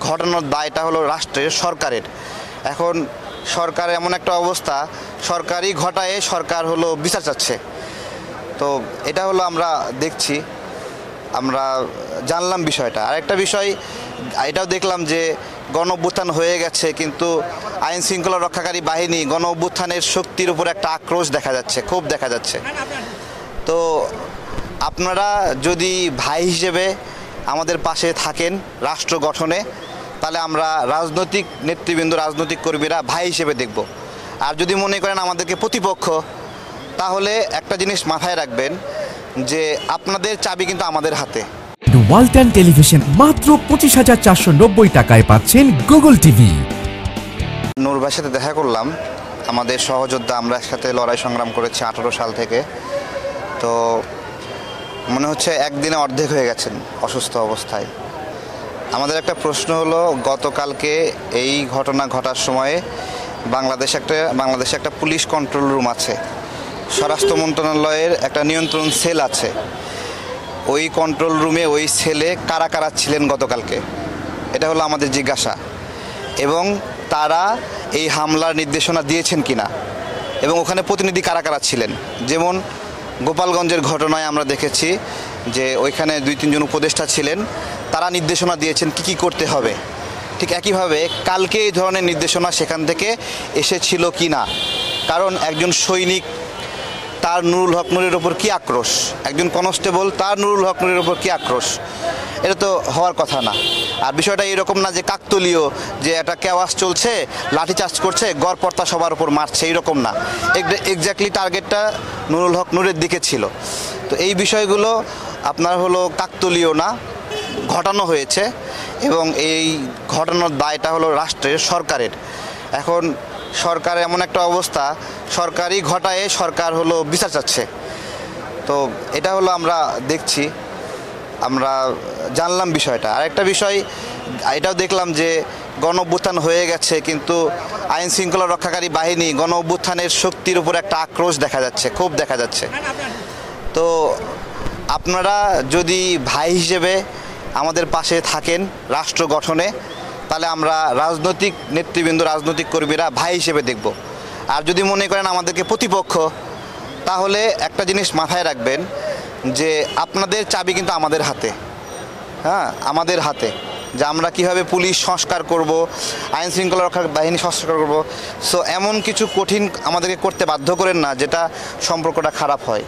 ঘটানোর দায়টা হলো রাষ্ট্রের, সরকারের। এখন সরকার এমন একটা অবস্থা, সরকারই ঘটায়, সরকার হলো বিচার চাচ্ছে। তো এটা হলো আমরা দেখছি, আমরা জানলাম বিষয়টা। আরেকটা বিষয় এটাও দেখলাম যে গণ অভ্যুত্থান হয়ে গেছে, কিন্তু আইন শৃঙ্খলা রক্ষাকারী বাহিনী গণ অভ্যুত্থানের শক্তির উপর একটা আক্রোশ দেখা যাচ্ছে, ক্ষোভ দেখা যাচ্ছে। তো আপনারা যদি ভাই হিসেবে আমাদের পাশে থাকেন রাষ্ট্র গঠনে, তাহলে আমরা রাজনৈতিক নেতৃবৃন্দ, রাজনৈতিক কর্মীরা ভাই হিসেবে দেখব। আর যদি মনে করেন আমাদেরকে প্রতিপক্ষ, তাহলে একটা জিনিস মাথায় রাখবেন যে আপনাদের চাবি কিন্তু আমাদের হাতে। ওয়ালটন টেলিভিশন মাত্র 25,490 টাকায় পাচ্ছেন গুগল টিভি। নূর ভাইয়ের সাথে দেখা করলাম, আমাদের সহযোদ্ধা, আমরা একসাথে লড়াই সংগ্রাম করেছি 18 সাল থেকে। তো মনে হচ্ছে একদিনে অর্ধেক হয়ে গেছেন অসুস্থ অবস্থায়। আমাদের একটা প্রশ্ন হলো, গতকালকে এই ঘটনা ঘটার সময়ে বাংলাদেশে একটা পুলিশ কন্ট্রোল রুম আছে, স্বরাষ্ট্র মন্ত্রণালয়ের একটা নিয়ন্ত্রণ সেল আছে। ওই কন্ট্রোল রুমে ওই সেলে কারা কারা ছিলেন গতকালকে, এটা হলো আমাদের জিজ্ঞাসা। এবং তারা এই হামলার নির্দেশনা দিয়েছেন কিনা, এবং ওখানে প্রতিনিধি কারা কারা ছিলেন। যেমন গোপালগঞ্জের ঘটনায় আমরা দেখেছি যে ওইখানে 2-3 জন উপদেষ্টা ছিলেন, তারা নির্দেশনা দিয়েছেন কি কি করতে হবে। ঠিক একইভাবে কালকে এই ধরনের নির্দেশনা সেখান থেকে এসেছিল কি না। কারণ একজন সৈনিক, তার নুরুল হক নূরের ওপর কী আক্রোশ, একজন কনস্টেবল, তার নুরুল হক নূরের ওপর কী আক্রোশ, এটা তো হওয়ার কথা না। আর বিষয়টা এরকম না যে কাকতলীয়, যে একটা কেওয়াস চলছে, লাঠিচার্জ করছে, গড়পড়তা সবার উপর মারছে, এইরকম না। এক্স্যাক্টলি টার্গেটটা নুরুল হক নূরের দিকে ছিল। তো এই বিষয়গুলো আপনার হলো কাকতলীয় না, ঘটানো হয়েছে, এবং এই ঘটানোর দায়টা হলো রাষ্ট্রের, সরকারের। এখন সরকার এমন একটা অবস্থা, সরকারই ঘটায়, সরকার হলো বিচার চাচ্ছে। তো এটা হলো আমরা দেখছি, আমরা জানলাম বিষয়টা। আরেকটা বিষয় এটাও দেখলাম যে গণ অভ্যুত্থান হয়ে গেছে, কিন্তু আইন শৃঙ্খলা রক্ষাকারী বাহিনী গণ অভ্যুত্থানের শক্তির উপর একটা আক্রোশ দেখা যাচ্ছে, ক্ষোভ দেখা যাচ্ছে। তো আপনারা যদি ভাই হিসেবে আমাদের পাশে থাকেন রাষ্ট্র গঠনে, তাহলে আমরা রাজনৈতিক নেতৃবৃন্দ, রাজনৈতিক কর্মীরা ভাই হিসেবে দেখব। আর যদি মনে করেন আমাদেরকে প্রতিপক্ষ, তাহলে একটা জিনিস মাথায় রাখবেন যে আপনাদের চাবি কিন্তু আমাদের হাতে। হ্যাঁ, আমাদের হাতে, যে আমরা কীভাবে পুলিশ সংস্কার করব, আইন শৃঙ্খলা রক্ষা বাহিনী সংস্কার করব। সো এমন কিছু কঠিন আমাদেরকে করতে বাধ্য করেন না যেটা সম্পর্কটা খারাপ হয়।